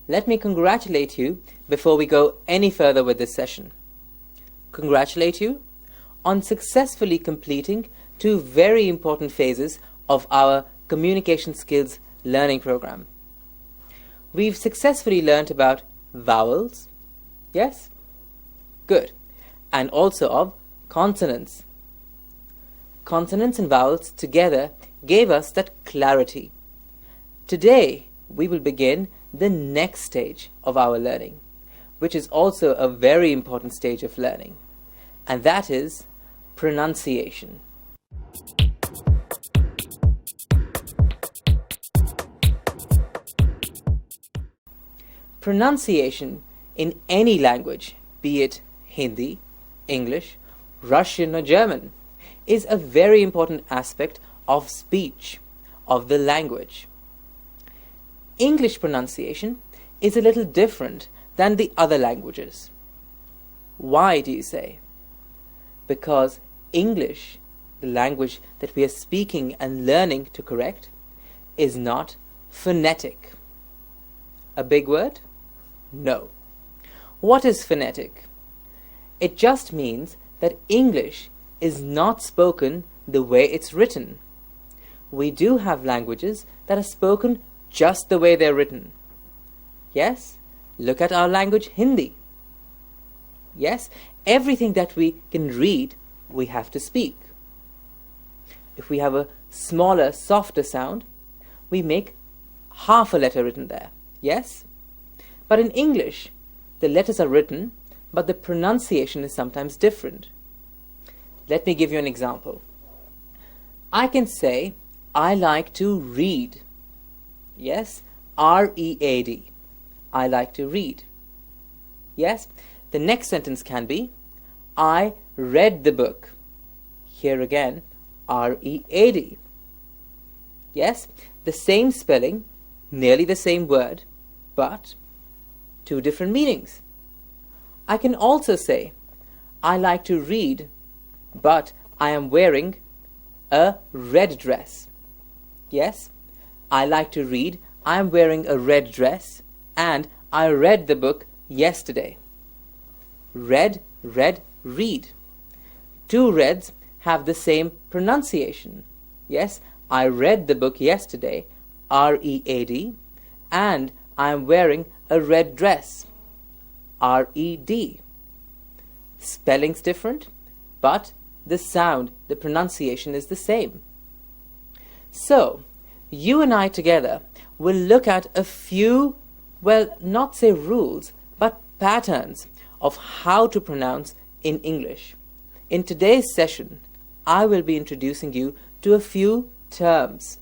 let me congratulate you before we go any further with this session. Congratulate you on successfully completing 2 very important phases of our communication skills learning program. We've successfully learnt about vowels, yes? Good. And also of consonants. Consonants and vowels together gave us that clarity. Today, we will begin the next stage of our learning, which is also a very important stage of learning, and that is pronunciation. Pronunciation in any language, be it Hindi, English, Russian or German, is a very important aspect of speech, of the language. English pronunciation is a little different than the other languages. Why, do you say? Because English, the language that we are speaking and learning to correct, is not phonetic. A big word? No. What is phonetic? It just means that English is not spoken the way it's written. We do have languages that are spoken just the way they're written. Yes, look at our language Hindi. Yes, everything that we can read, we have to speak. If we have a smaller, softer sound, we make half a letter written there. Yes? But in English, the letters are written, but the pronunciation is sometimes different. Let me give you an example. I can say, I like to read. Yes, R-E-A-D. I like to read. Yes, the next sentence can be, I read the book. Here again, R-E-A-D. Yes, the same spelling, nearly the same word, but 2 different meanings. I can also say, I like to read, but I am wearing a red dress. Yes, I like to read, I am wearing a red dress, and I read the book yesterday. Read, read, read. 2 reds have the same pronunciation. Yes, I read the book yesterday, R-E-A-D, and I am wearing a red dress, R-E-D. Spelling's different, but the sound, the pronunciation is the same. So, you and I together will look at a few, well, not say rules, but patterns of how to pronounce in English. In today's session, I will be introducing you to a few terms.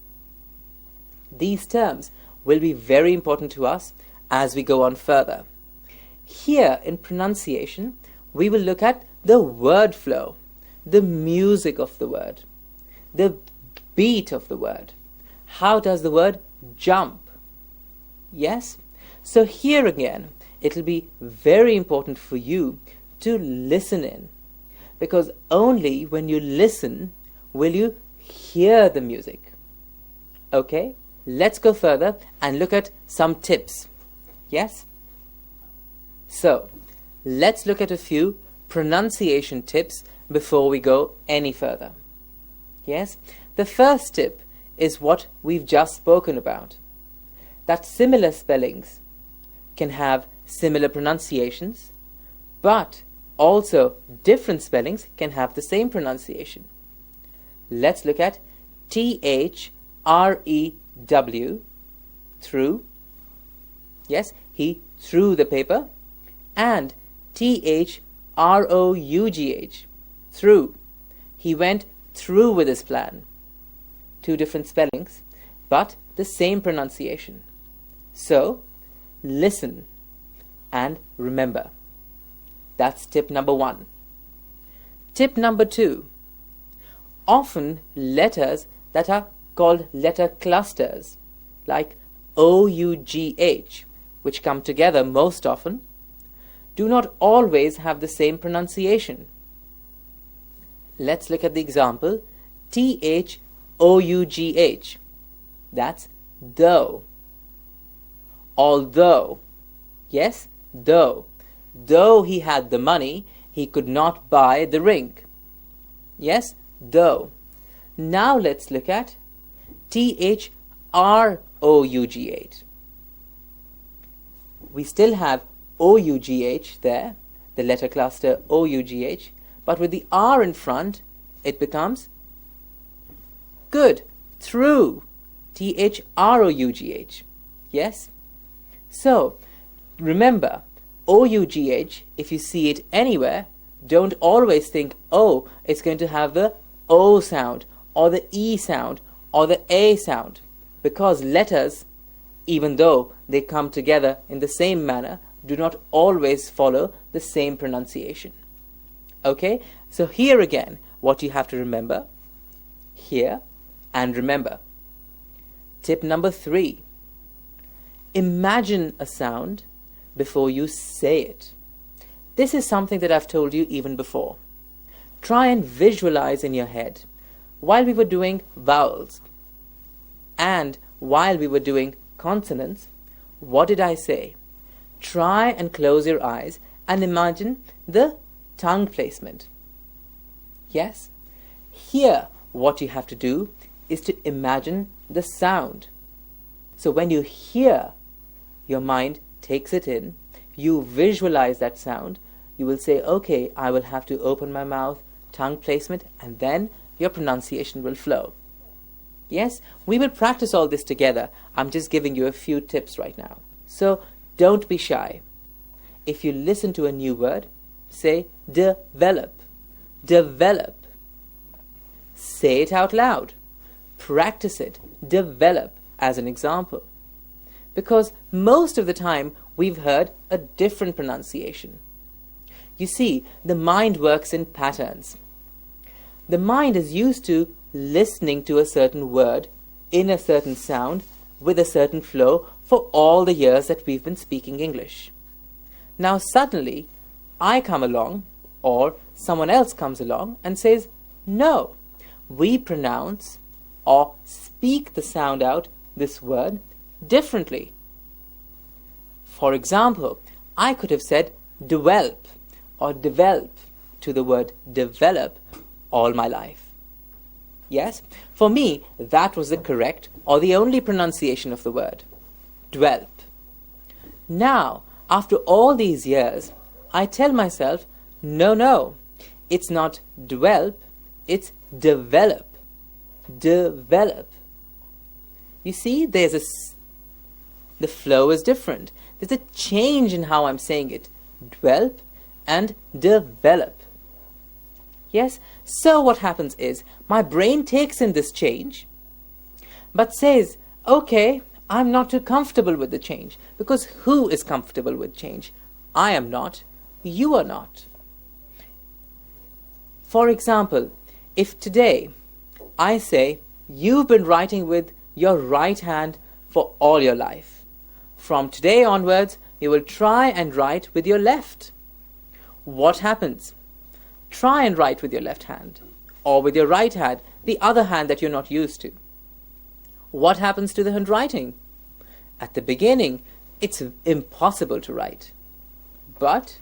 These terms will be very important to us as we go on further. Here in pronunciation, we will look at the word flow, the music of the word, the beat of the word. How does the word jump? Yes? So here again, it will be very important for you to listen in, because only when you listen will you hear the music. Okay? Let's go further and look at some tips. Yes? So, let's look at a few pronunciation tips before we go any further. Yes? The first tip is what we've just spoken about. That similar spellings can have similar pronunciations, but also different spellings can have the same pronunciation. Let's look at T-H-R-E-W, threw. Yes, he threw the paper. And T-H-R-O-U-G-H, through. He went through with his plan. 2 different spellings, but the same pronunciation. So, listen and remember. That's tip number 1. Tip number 2. Often letters that are called letter clusters, like O-U-G-H, which come together most often, do not always have the same pronunciation. Let's look at the example, T-H-O-U-G-H. That's though. Although. Yes, though. Though he had the money, he could not buy the ring. Yes, though. Now let's look at THROUGH. We still have OUGH there, the letter cluster OUGH, but with the R in front, it becomes good, through, THROUGH. Yes? So, remember, OUGH, if you see it anywhere, don't always think, oh, it's going to have the O sound, or the E sound, or the A sound, because letters, even though they come together in the same manner, do not always follow the same pronunciation. Okay, so here again, what you have to remember, hear and remember. Tip number 3, imagine a sound before you say it. This is something that I've told you even before. Try and visualize in your head while we were doing vowels and while we were doing consonants. What did I say? Try and close your eyes and imagine the tongue placement. Yes? Here, what you have to do is to imagine the sound. So when you hear, your mind takes it in, you visualize that sound, you will say, okay, I will have to open my mouth, tongue placement, and then your pronunciation will flow. Yes, we will practice all this together. I'm just giving you a few tips right now. So don't be shy. If you listen to a new word, say develop, develop. Say it out loud. Practice it. Develop as an example. Because most of the time we've heard a different pronunciation. You see, the mind works in patterns. The mind is used to listening to a certain word in a certain sound with a certain flow for all the years that we've been speaking English. Now suddenly I come along or someone else comes along and says, no, we pronounce or speak the sound out, this word, differently. For example, I could have said develop or develop to the word develop all my life. Yes, for me, that was the correct or the only pronunciation of the word, develop. Now, after all these years, I tell myself, no, it's not develop, it's develop, develop. You see, the flow is different. There's a change in how I'm saying it, develop and develop. Yes, so what happens is, my brain takes in this change, but says, okay, I'm not too comfortable with the change, because who is comfortable with change? I am not, you are not. For example, if today I say, you've been writing with your right hand for all your life. From today onwards, you will try and write with your left. What happens? Try and write with your left hand, or with your right hand, the other hand that you're not used to. What happens to the handwriting? At the beginning, it's impossible to write. But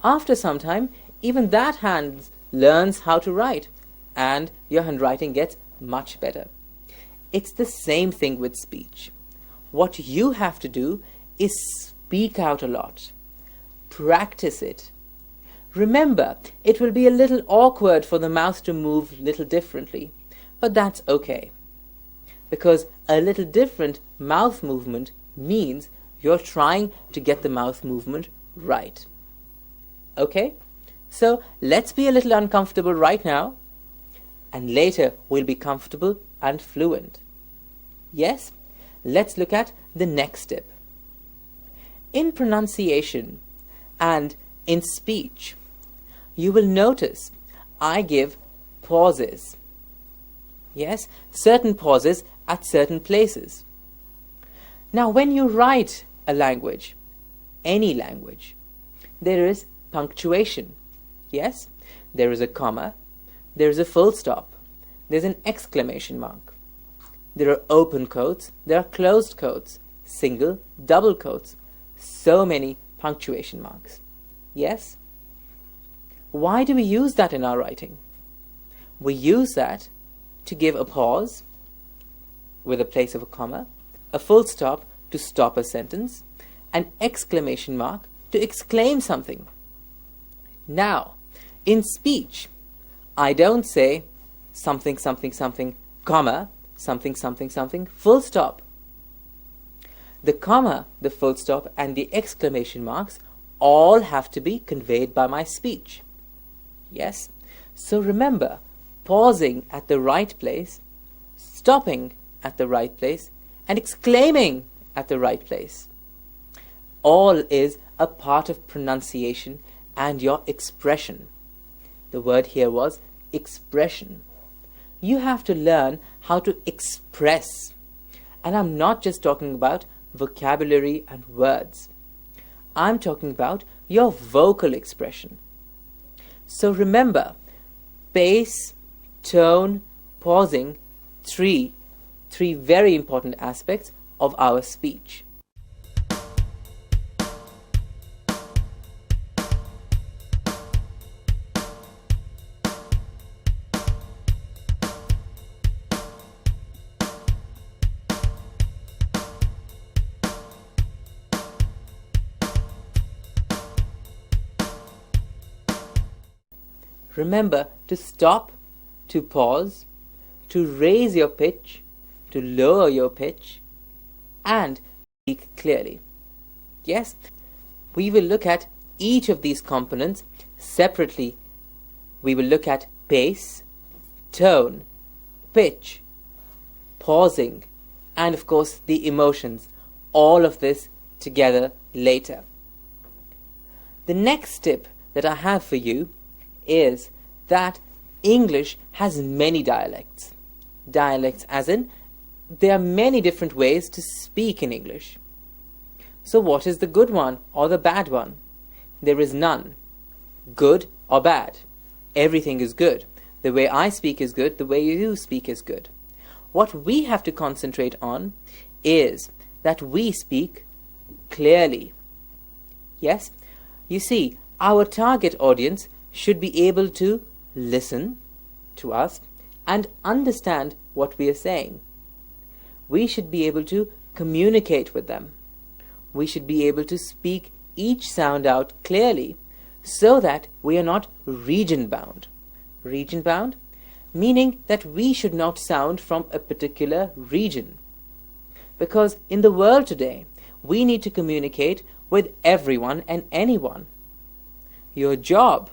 after some time, even that hand learns how to write, and your handwriting gets much better. It's the same thing with speech. What you have to do is speak out a lot. Practice it. Remember, it will be a little awkward for the mouth to move a little differently, but that's okay. Because a little different mouth movement means you're trying to get the mouth movement right. Okay? So let's be a little uncomfortable right now, and later we'll be comfortable and fluent. Yes? Let's look at the next tip. In pronunciation and in speech, you will notice I give pauses. Yes, certain pauses at certain places. Now, when you write a language, any language, there is punctuation. Yes, there is a comma, there is a full stop, there's an exclamation mark. There are open quotes, there are closed quotes, single, double quotes, so many punctuation marks. Yes? Why do we use that in our writing? We use that to give a pause with a place of a comma, a full stop to stop a sentence, an exclamation mark to exclaim something. Now, in speech, I don't say something, something, something, comma, something, something, something, full stop. The comma, the full stop, and the exclamation marks all have to be conveyed by my speech. Yes? So remember, pausing at the right place, stopping at the right place, and exclaiming at the right place. All is a part of pronunciation and your expression. The word here was expression. You have to learn how to express. And I'm not just talking about vocabulary and words. I'm talking about your vocal expression. So remember, pace, tone, pausing, three very important aspects of our speech. Remember to stop, to pause, to raise your pitch, to lower your pitch, and speak clearly. Yes, we will look at each of these components separately. We will look at pace, tone, pitch, pausing, and of course the emotions. All of this together later. The next tip that I have for you is that English has many dialects. Dialects as in, there are many different ways to speak in English. So what is the good one or the bad one? There is none. Good or bad. Everything is good. The way I speak is good. The way you speak is good. What we have to concentrate on is that we speak clearly. Yes? You see, our target audience should be able to listen to us and understand what we are saying. We should be able to communicate with them. We should be able to speak each sound out clearly so that we are not region bound. Region bound meaning that we should not sound from a particular region. Because in the world today, we need to communicate with everyone and anyone. Your job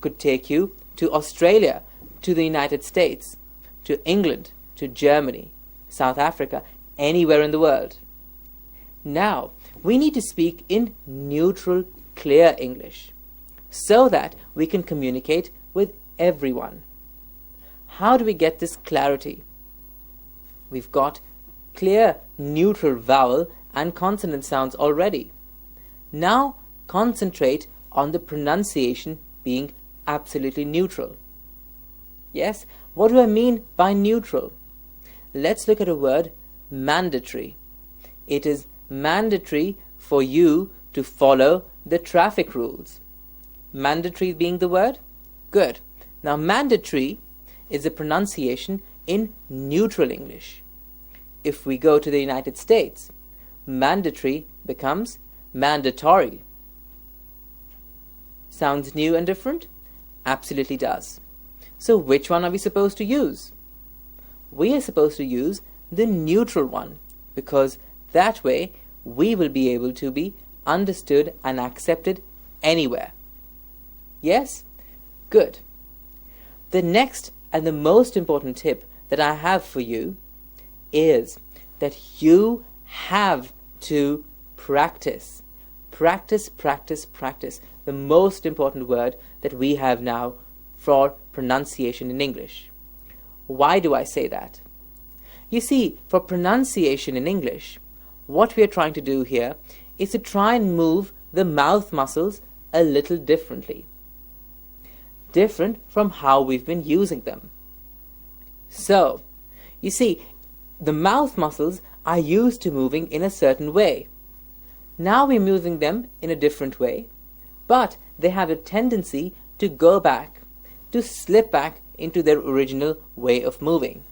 could take you to Australia, to the United States, to England, to Germany, South Africa, anywhere in the world. Now, we need to speak in neutral, clear English so that we can communicate with everyone. How do we get this clarity? We've got clear, neutral vowel and consonant sounds already. Now, concentrate on the pronunciation being absolutely neutral. Yes, what do I mean by neutral? Let's look at a word, mandatory. It is mandatory for you to follow the traffic rules. Mandatory being the word? Good. Now, mandatory is a pronunciation in neutral English. If we go to the United States, mandatory becomes mandatory. Sounds new and different? Absolutely does. So which one are we supposed to use? We are supposed to use the neutral one because that way we will be able to be understood and accepted anywhere. Yes? Good. The next and the most important tip that I have for you is that you have to practice. Practice, practice, practice. The most important word that we have now for pronunciation in English. Why do I say that? You see, for pronunciation in English, what we are trying to do here is to try and move the mouth muscles a little differently. Different from how we've been using them. So, you see, the mouth muscles are used to moving in a certain way. Now we're moving them in a different way, but they have a tendency to go back, to slip back into their original way of moving.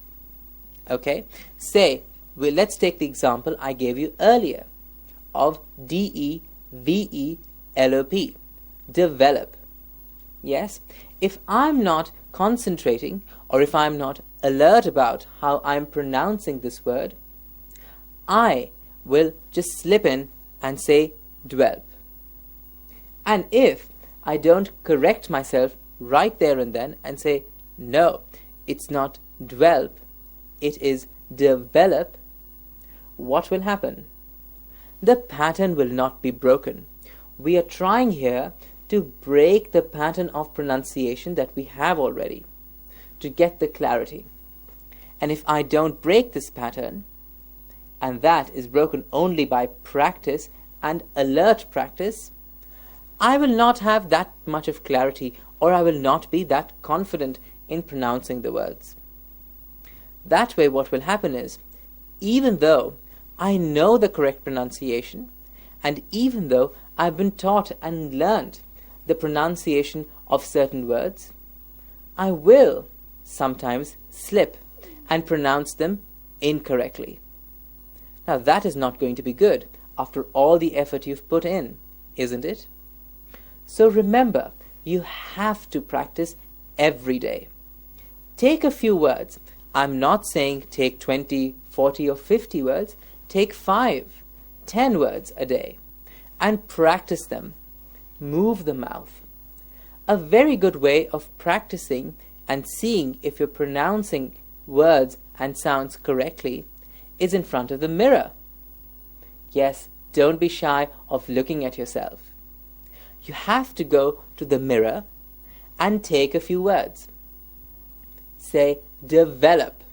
Okay, let's take the example I gave you earlier of D-E-V-E-L-O-P, develop. Yes, if I'm not concentrating or if I'm not alert about how I'm pronouncing this word, I will just slip in and say dwelp. And if I don't correct myself right there and then and say, no, it's not dwelp, it is develop, what will happen? The pattern will not be broken. We are trying here to break the pattern of pronunciation that we have already, to get the clarity. And if I don't break this pattern, and that is broken only by practice and alert practice, I will not have that much of clarity, or I will not be that confident in pronouncing the words. That way what will happen is, even though I know the correct pronunciation, and even though I've been taught and learned the pronunciation of certain words, I will sometimes slip and pronounce them incorrectly. Now that is not going to be good after all the effort you've put in, isn't it? So remember, you have to practice every day. Take a few words. I'm not saying take 20, 40 or 50 words. Take 5, 10 words a day and practice them. Move the mouth. A very good way of practicing and seeing if you're pronouncing words and sounds correctly is in front of the mirror. Yes, don't be shy of looking at yourself. You have to go to the mirror and take a few words. Say, develop.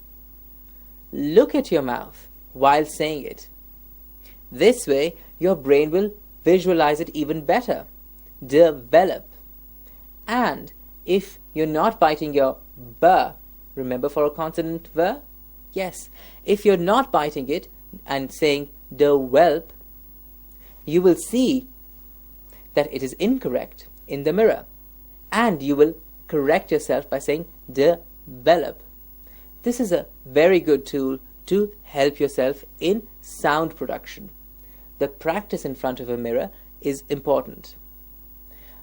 Look at your mouth while saying it. This way, your brain will visualize it even better. Develop. And if you're not biting your B, remember for a consonant V? Yes. If you're not biting it and saying develop, you will see that it is incorrect in the mirror. And you will correct yourself by saying develop. This is a very good tool to help yourself in sound production. The practice in front of a mirror is important.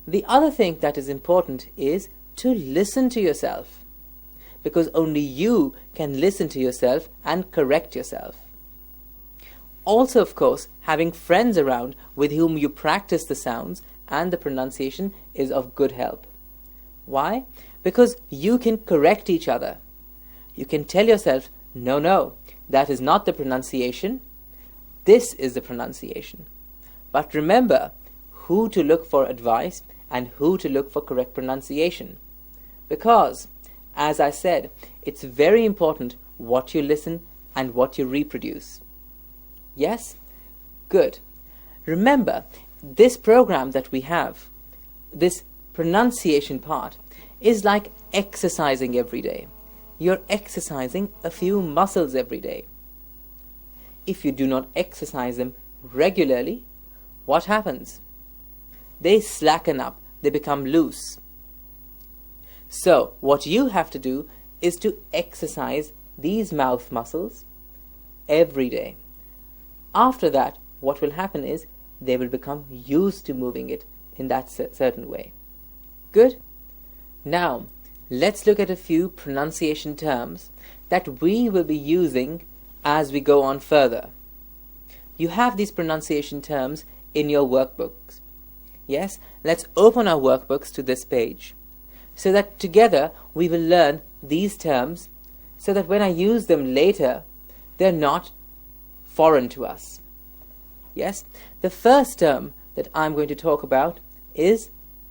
The other thing that is important is to listen to yourself, because only you can listen to yourself and correct yourself. Also, of course, having friends around with whom you practice the sounds and the pronunciation is of good help. Why? Because you can correct each other. You can tell yourself, no, that is not the pronunciation. This is the pronunciation. But remember who to look for advice and who to look for correct pronunciation. Because, as I said, it's very important what you listen and what you reproduce. Yes? Good. Remember, this program that we have, this pronunciation part, is like exercising every day. You're exercising a few muscles every day. If you do not exercise them regularly, what happens? They slacken up, they become loose. So, what you have to do is to exercise these mouth muscles every day. After that, what will happen is they will become used to moving it in that certain way. Good? Now, let's look at a few pronunciation terms that we will be using as we go on further. You have these pronunciation terms in your workbooks. Yes, let's open our workbooks to this page so that together we will learn these terms so that when I use them later, they're not foreign to us. Yes, the first term that I'm going to talk about is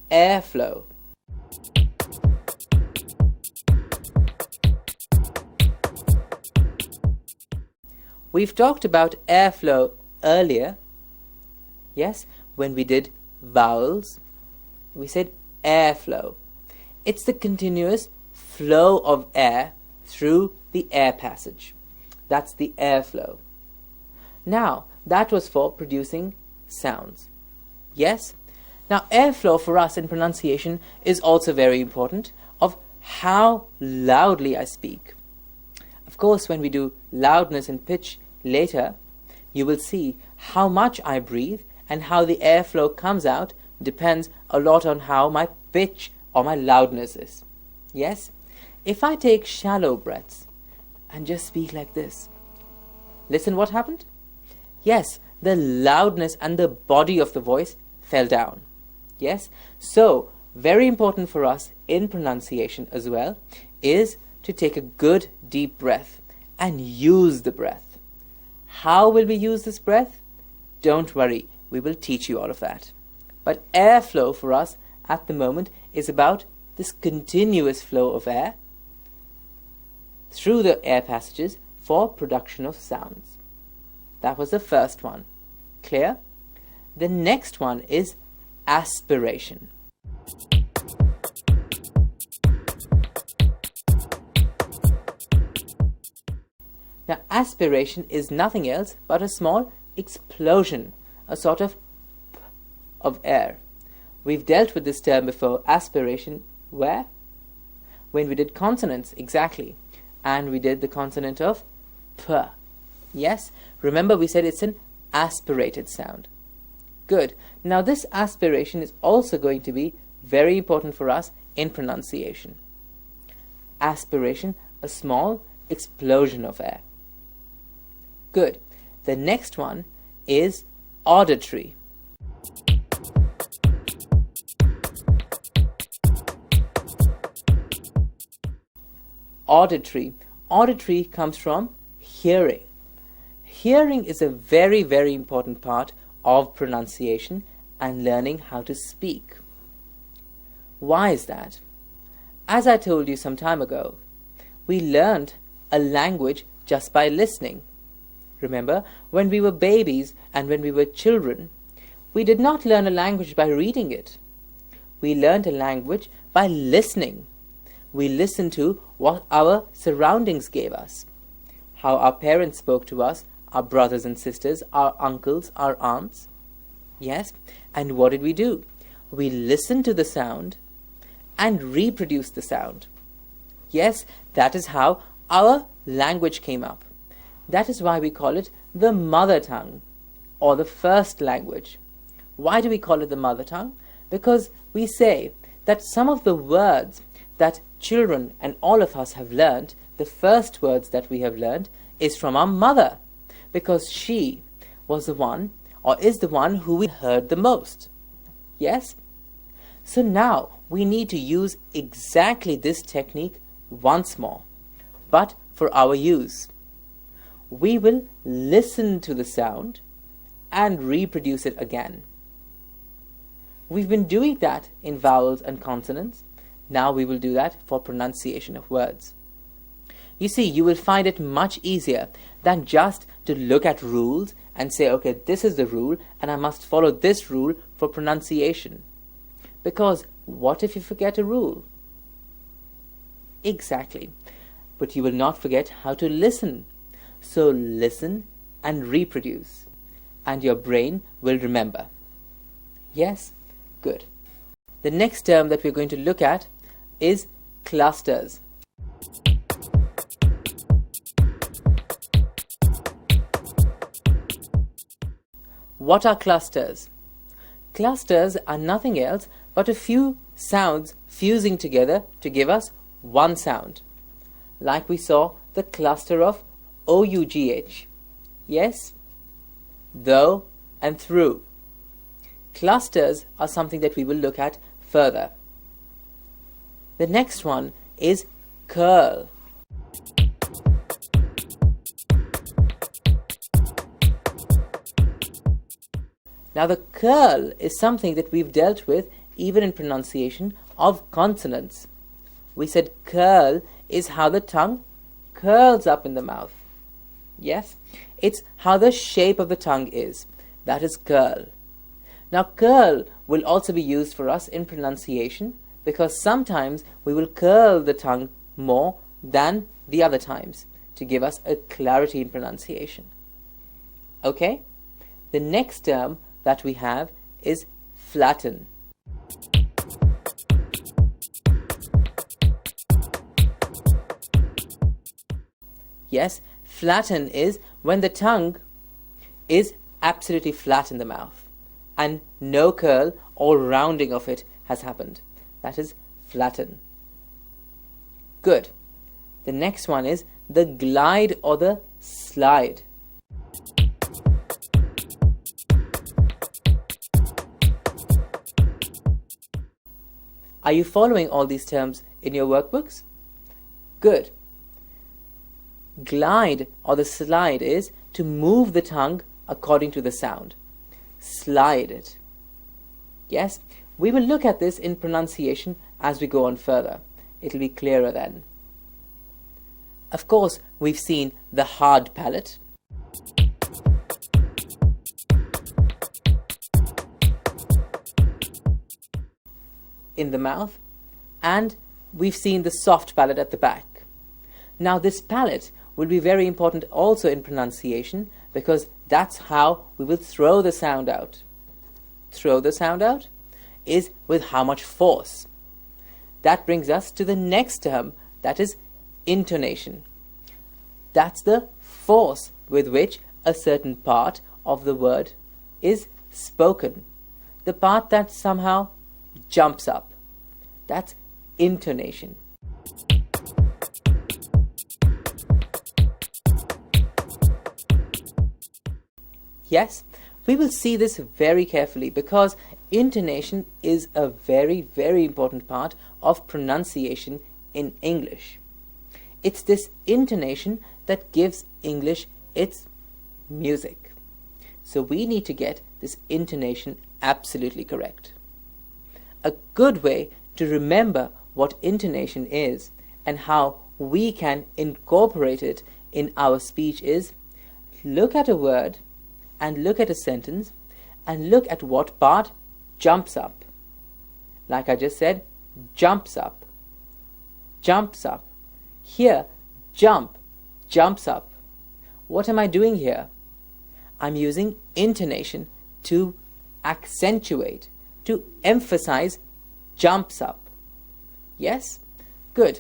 airflow. We've talked about airflow earlier. Yes, when we did vowels, we said airflow. It's the continuous flow of air through the air passage. That's the airflow. Now, that was for producing sounds. Yes? Now, airflow for us in pronunciation is also very important of how loudly I speak. Of course, when we do loudness and pitch later, you will see how much I breathe and how the airflow comes out depends a lot on how my pitch or my loudness is. Yes? If I take shallow breaths and just speak like this, listen what happened? Yes, the loudness and the body of the voice fell down. Yes? So, very important for us in pronunciation as well is to take a good deep breath and use the breath. How will we use this breath? Don't worry, we will teach you all of that. But airflow for us at the moment is about this continuous flow of air through the air passages for production of sounds. That was the first one. Clear? The next one is aspiration. Now, aspiration is nothing else but a small explosion, a sort of p of air. We've dealt with this term before, aspiration, where? When we did consonants, exactly. And we did the consonant of p. Yes? Remember we said it's an aspirated sound. Good. Now this aspiration is also going to be very important for us in pronunciation. Aspiration, a small explosion of air. Good. The next one is auditory. Auditory. Auditory comes from hearing. Hearing is a very, very important part of pronunciation and learning how to speak. Why is that? As I told you some time ago, we learned a language just by listening. Remember, when we were babies and when we were children, we did not learn a language by reading it. We learned a language by listening. We listened to what our surroundings gave us, how our parents spoke to us, our brothers and sisters, our uncles, our aunts. Yes, and what did we do? We listened to the sound and reproduced the sound. Yes, that is how our language came up. That is why we call it the mother tongue or the first language. Why do we call it the mother tongue? Because we say that some of the words that children and all of us have learned, the first words that we have learned, is from our mother, because she was the one or is the one who we heard the most. Yes? So now we need to use exactly this technique once more, but for our use. We will listen to the sound and reproduce it again. We've been doing that in vowels and consonants. Now we will do that for pronunciation of words. You see, you will find it much easier than just to look at rules and say, okay, this is the rule and I must follow this rule for pronunciation. Because what if you forget a rule? Exactly. But you will not forget how to listen. So listen and reproduce, and your brain will remember. Yes? Good. The next term that we're going to look at is clusters. What are clusters? Clusters are nothing else but a few sounds fusing together to give us one sound. Like we saw the cluster of OUGH. Yes? Though and through. Clusters are something that we will look at further. The next one is curl. Now the curl is something that we've dealt with even in pronunciation of consonants. We said curl is how the tongue curls up in the mouth. Yes? It's how the shape of the tongue is. That is curl. Now curl will also be used for us in pronunciation because sometimes we will curl the tongue more than the other times to give us a clarity in pronunciation. Okay? The next term that we have is flatten. Yes, flatten is when the tongue is absolutely flat in the mouth and no curl or rounding of it has happened. That is flatten. Good. The next one is the glide or the slide. Are you following all these terms in your workbooks? Good. Glide or the slide is to move the tongue according to the sound. Slide it. Yes, we will look at this in pronunciation as we go on further. It'll be clearer then. Of course, we've seen the hard palate. In the mouth, and we've seen the soft palate at the back. Now this palate will be very important also in pronunciation because that's how we will throw the sound out. Throw the sound out is with how much force. That brings us to the next term, that is intonation. That's the force with which a certain part of the word is spoken. The part that somehow jumps up. That's intonation. Yes, we will see this very carefully because intonation is a very, very important part of pronunciation in English. It's this intonation that gives English its music. So we need to get this intonation absolutely correct. A good way to remember what intonation is and how we can incorporate it in our speech is look at a word and look at a sentence and look at what part jumps up. Like I just said, jumps up. Jumps up. Here, jump, jumps up. What am I doing here? I'm using intonation to accentuate, to emphasize jumps up. Yes? Good.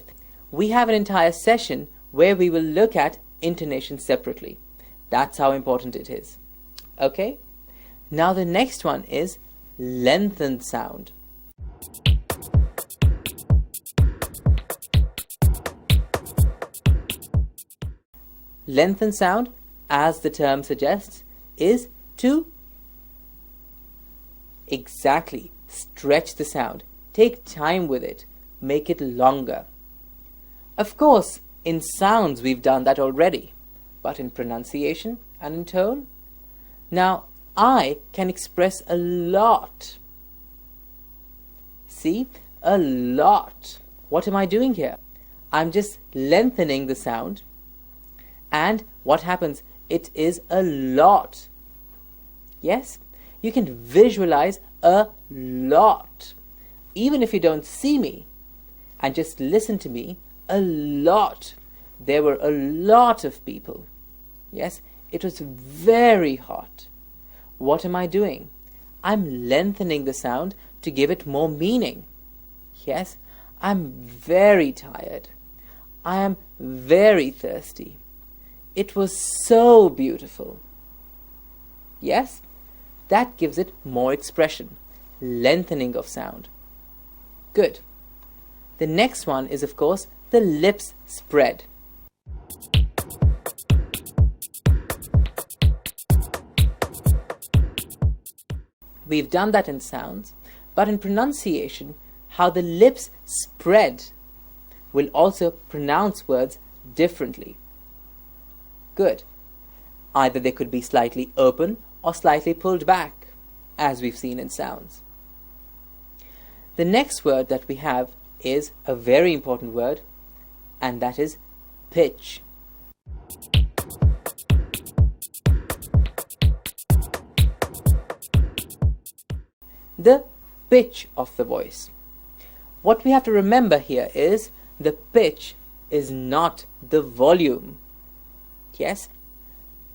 We have an entire session where we will look at intonation separately. That's how important it is. Okay? Now the next one is lengthened sound. Lengthened sound, as the term suggests, is to exactly stretch the sound. Take time with it. Make it longer. Of course, in sounds we've done that already, but in pronunciation and in tone? Now, I can express a lot. See? A lot. What am I doing here? I'm just lengthening the sound. And what happens? It is a lot. Yes? You can visualize a lot. Even if you don't see me and just listen to me, a lot. There were a lot of people. Yes? It was very hot. What am I doing? I'm lengthening the sound to give it more meaning. Yes? I'm very tired. I am very thirsty. It was so beautiful. Yes? That gives it more expression. Lengthening of sound. Good. The next one is, of course, the lips spread. We've done that in sounds, but in pronunciation, how the lips spread will also pronounce words differently. Good. Either they could be slightly open or slightly pulled back, as we've seen in sounds. The next word that we have is a very important word, and that is pitch. The pitch of the voice. What we have to remember here is the pitch is not the volume. Yes?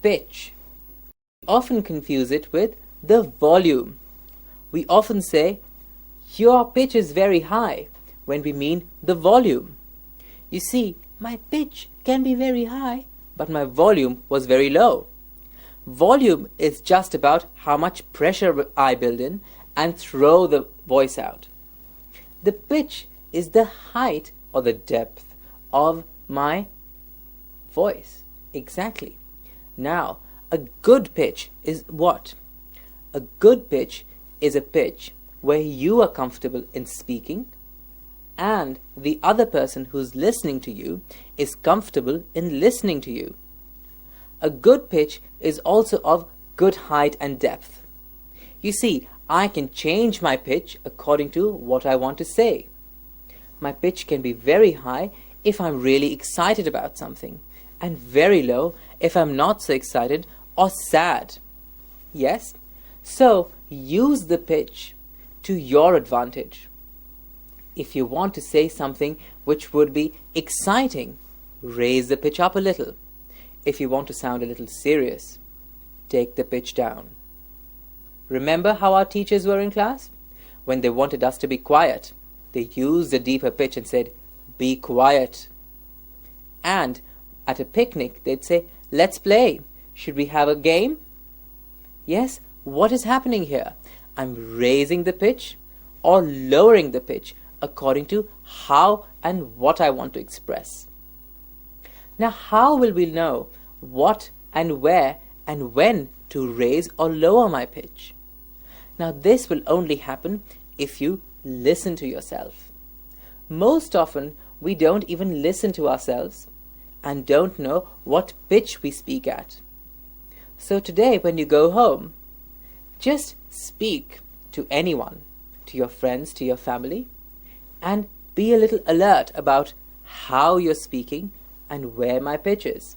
Pitch. We often confuse it with the volume. We often say, your pitch is very high, when we mean the volume. You see, my pitch can be very high, but my volume was very low. Volume is just about how much pressure I build in and throw the voice out. The pitch is the height or the depth of my voice. Exactly. Now, a good pitch is what? A good pitch is a pitch where you are comfortable in speaking and the other person who's listening to you is comfortable in listening to you. A good pitch is also of good height and depth. You see, I can change my pitch according to what I want to say. My pitch can be very high if I'm really excited about something, and very low if I'm not so excited or sad. Yes? So, use the pitch to your advantage. If you want to say something which would be exciting, raise the pitch up a little. If you want to sound a little serious, take the pitch down. Remember how our teachers were in class? When they wanted us to be quiet, they used a deeper pitch and said, "Be quiet." And at a picnic, they'd say, "Let's play. Should we have a game?" Yes, what is happening here? I'm raising the pitch or lowering the pitch according to how and what I want to express. Now, how will we know what and where and when to raise or lower my pitch? Now, this will only happen if you listen to yourself. Most often, we don't even listen to ourselves and don't know what pitch we speak at. So today, when you go home, just speak to anyone, to your friends, to your family, and be a little alert about how you're speaking and where my pitch is.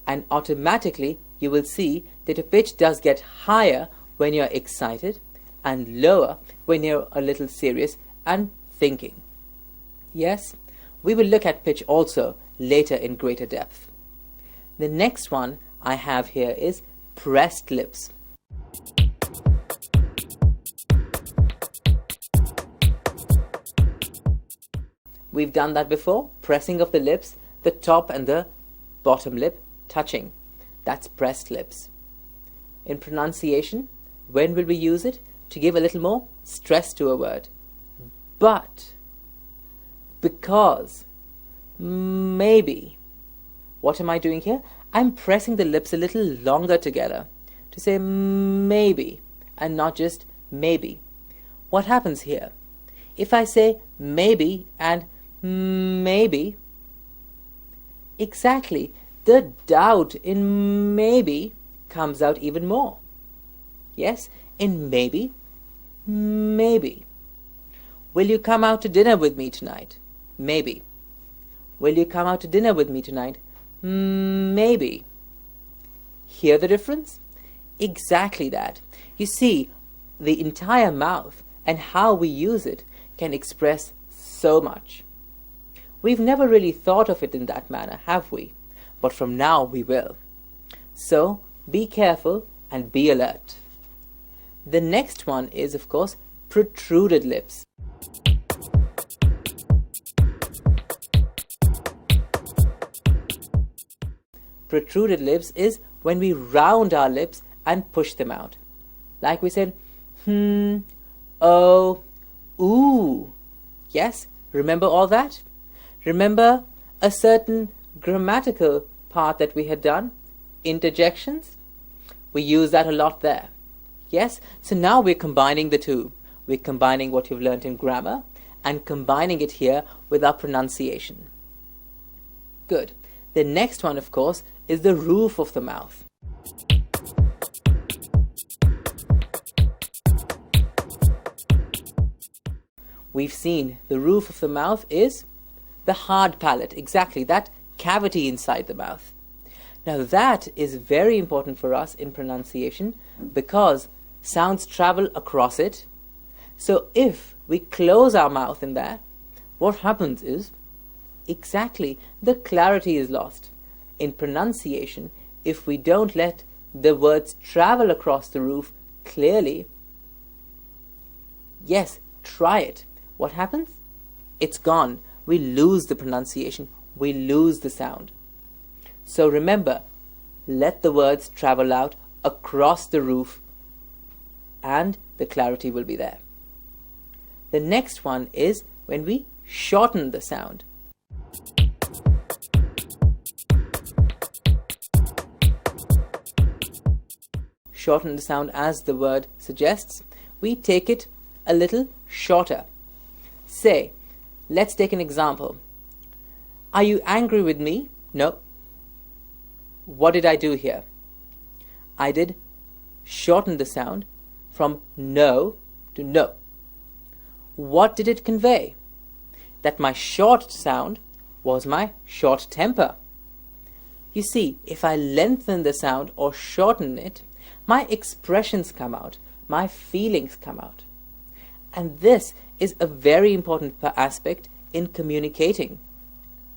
And automatically you will see that a pitch does get higher when you're excited and lower when you're a little serious and thinking. Yes, we will look at pitch also later in greater depth. The next one I have here is pressed lips. We've done that before, pressing of the lips, the top and the bottom lip touching. That's pressed lips. In pronunciation, when will we use it? To give a little more stress to a word. But, because, maybe. What am I doing here? I'm pressing the lips a little longer together to say maybe and not just maybe. What happens here? If I say maybe and maybe, exactly, the doubt in maybe comes out even more. Yes, in maybe, maybe. Will you come out to dinner with me tonight? Maybe. Will you come out to dinner with me tonight? Maybe. Hear the difference? Exactly that. You see, the entire mouth and how we use it can express so much. We've never really thought of it in that manner, have we? But from now we will. So, be careful and be alert. The next one is, of course, protruded lips. Protruded lips is when we round our lips and push them out. Like we said, oh, ooh. Yes, remember all that? Remember a certain grammatical part that we had done? Interjections? We use that a lot there. Yes, so now we're combining the two. We're combining what you've learnt in grammar and combining it here with our pronunciation. Good. The next one, of course, is the roof of the mouth. We've seen the roof of the mouth is the hard palate, exactly, that cavity inside the mouth. Now that is very important for us in pronunciation because sounds travel across it. So if we close our mouth in there, what happens is, exactly, the clarity is lost. In pronunciation, if we don't let the words travel across the roof clearly, yes, try it. What happens? It's gone. We lose the pronunciation. We lose the sound. So remember, let the words travel out across the roof and the clarity will be there. The next one is when we shorten the sound. Shorten the sound as the word suggests. We take it a little shorter. Say, let's take an example. Are you angry with me? No. What did I do here? I did shorten the sound from no to no. What did it convey? That my short sound was my short temper. You see, if I lengthen the sound or shorten it, my expressions come out, my feelings come out. And this is a very important aspect in communicating.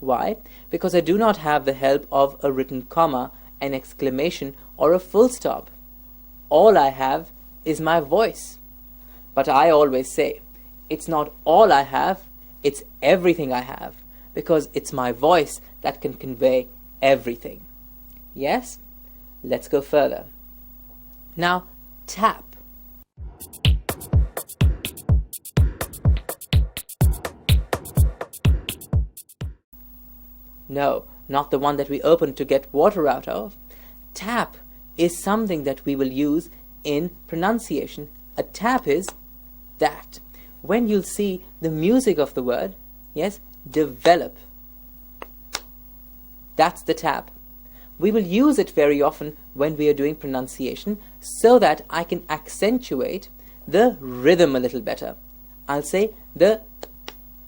Why? Because I do not have the help of a written comma, an exclamation, or a full stop. All I have is my voice. But I always say, it's not all I have, it's everything I have, because it's my voice that can convey everything. Yes? Let's go further. Now, tap. No, not the one that we open to get water out of. Tap is something that we will use in pronunciation. A tap is that. When you'll see the music of the word, yes, develop. That's the tap. We will use it very often when we are doing pronunciation so that I can accentuate the rhythm a little better. I'll say the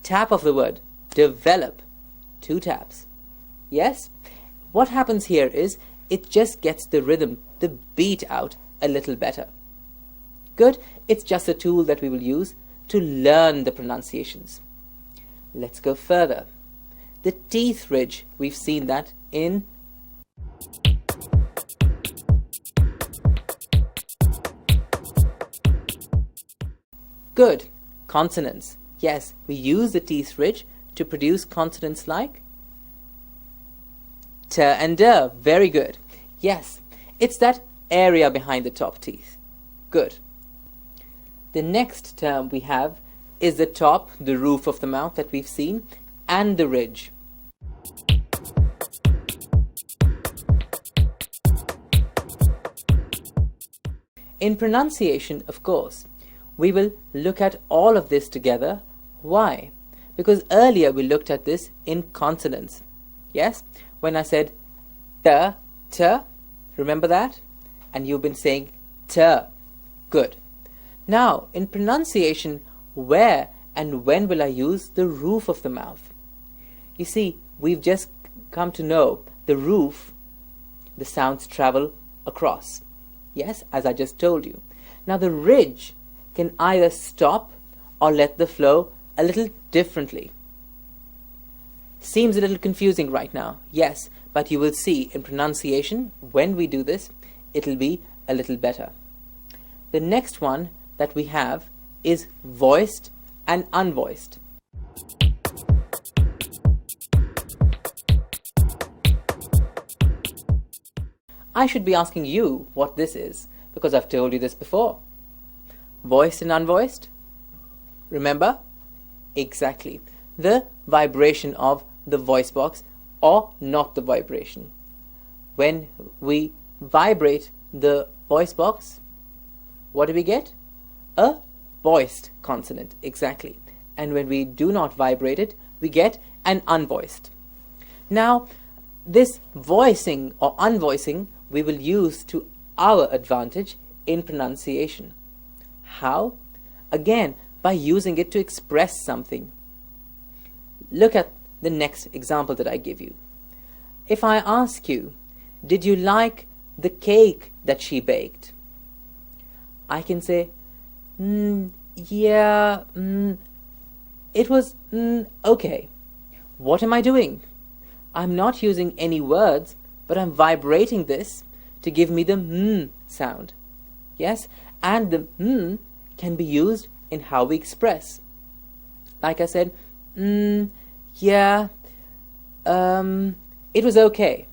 tap of the word, develop, 2 taps. Yes? What happens here is it just gets the rhythm, the beat out a little better. Good? It's just a tool that we will use to learn the pronunciations. Let's go further. The teeth ridge, we've seen that in good. Consonants. Yes, we use the teeth ridge to produce consonants like t and d. Very good. Yes, it's that area behind the top teeth. Good. The next term we have is the top, the roof of the mouth that we've seen, and the ridge. In pronunciation, of course, we will look at all of this together. Why? Because earlier we looked at this in consonants. Yes? When I said t, remember that? And you've been saying t. Good. Now, in pronunciation, where and when will I use the roof of the mouth? You see, we've just come to know the roof, the sounds travel across. Yes, as I just told you. Now the ridge can either stop or let the flow a little differently. Seems a little confusing right now, yes, but you will see in pronunciation, when we do this, it'll be a little better. The next one that we have is voiced and unvoiced. I should be asking you what this is, because I've told you this before. Voiced and unvoiced? Remember? Exactly. The vibration of the voice box or not the vibration. When we vibrate the voice box, what do we get? A voiced consonant, exactly. And when we do not vibrate it, we get an unvoiced. Now, this voicing or unvoicing we will use to our advantage in pronunciation. How? Again, by using it to express something. Look at the next example that I give you. If I ask you, did you like the cake that she baked? I can say, yeah, it was okay. What am I doing? I'm not using any words, but I'm vibrating this to give me the sound. Yes? And the can be used in how we express. Like I said, yeah, it was okay.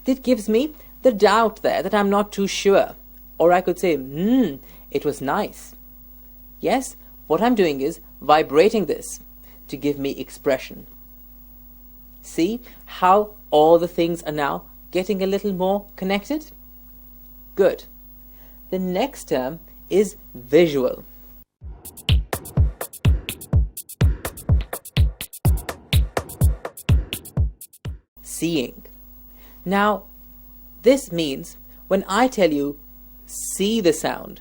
That gives me the doubt there that I'm not too sure. Or I could say, it was nice. Yes, what I'm doing is vibrating this to give me expression. See how all the things are now getting a little more connected? Good. The next term is visual. Seeing. Now, this means when I tell you see the sound,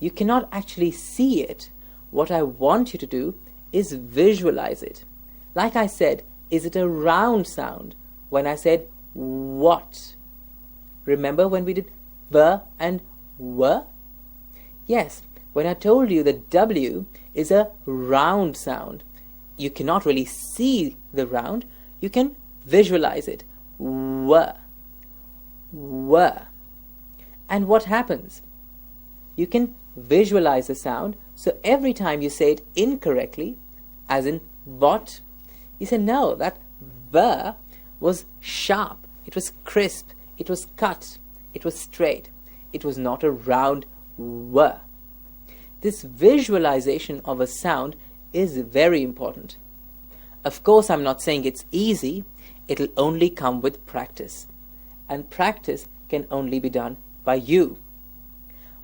you cannot actually see it. What I want you to do is visualize it. Like I said, is it a round sound when I said what? Remember when we did the and were? Yes, when I told you that W is a round sound, you cannot really see the round, you can visualize it. Were. And what happens? You can visualize the sound, so every time you say it incorrectly, as in what, you say no, that the was sharp, it was crisp, it was cut, it was straight, it was not a round were. This visualization of a sound is very important. Of course, I'm not saying it's easy, it'll only come with practice. And practice can only be done by you.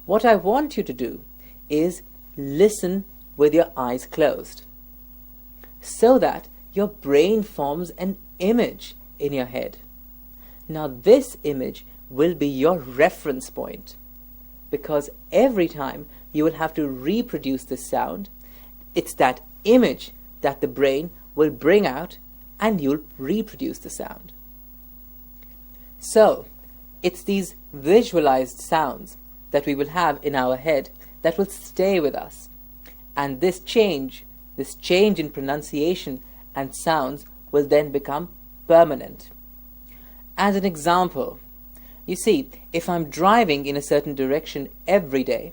What I want you to do is listen with your eyes closed, so that your brain forms an image in your head. Now this image will be your reference point, because every time you will have to reproduce the sound, it's that image that the brain will bring out and you'll reproduce the sound. So, it's these visualized sounds that we will have in our head that will stay with us. And this change in pronunciation and sounds will then become permanent. As an example, you see, if I'm driving in a certain direction every day,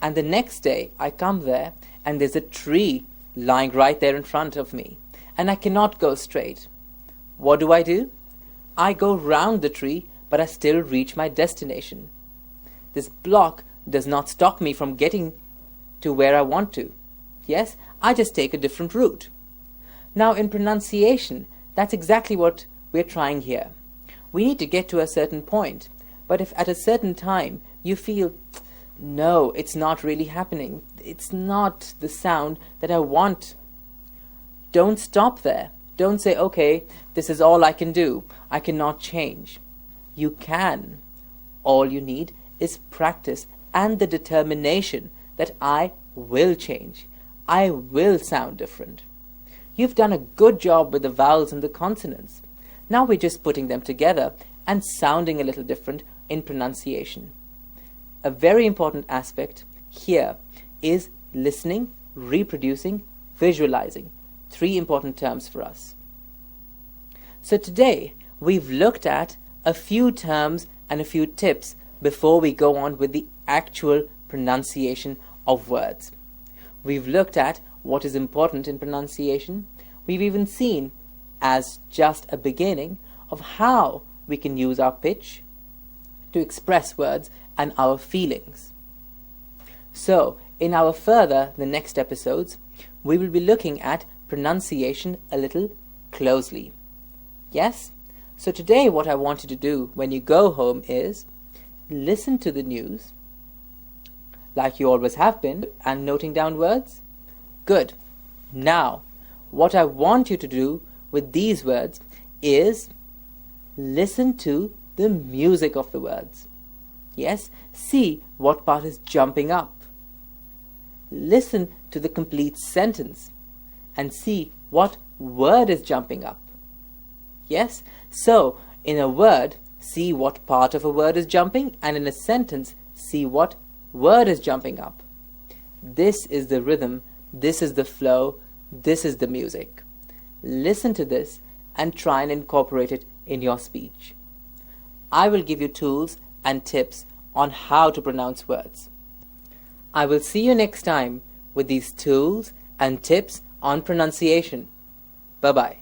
and the next day I come there and there's a tree lying right there in front of me, and I cannot go straight, what do? I go round the tree, but I still reach my destination. This block does not stop me from getting to where I want to. Yes, I just take a different route. Now in pronunciation, that's exactly what we're trying here. We need to get to a certain point, but if at a certain time you feel, no, it's not really happening, it's not the sound that I want, don't stop there. Don't say, okay, this is all I can do, I cannot change. You can. All you need is practice and the determination that I will change. I will sound different. You've done a good job with the vowels and the consonants. Now we're just putting them together and sounding a little different in pronunciation. A very important aspect here is listening, reproducing, visualizing. 3 important terms for us. So today we've looked at a few terms and a few tips before we go on with the actual pronunciation of words. We've looked at what is important in pronunciation. We've even seen, as just a beginning, of how we can use our pitch to express words and our feelings. So, in our the next episodes, we will be looking at pronunciation a little closely. Yes? So today what I want you to do when you go home is listen to the news, like you always have been, and noting down words. Good. Now, what I want you to do with these words is listen to the music of the words. Yes, see what part is jumping up. Listen to the complete sentence and see what word is jumping up. Yes, so in a word, see what part of a word is jumping, and in a sentence, see what word is jumping up. This is the rhythm, this is the flow, this is the music. Listen to this and try and incorporate it in your speech. I will give you tools and tips on how to pronounce words. I will see you next time with these tools and tips on pronunciation. Bye-bye.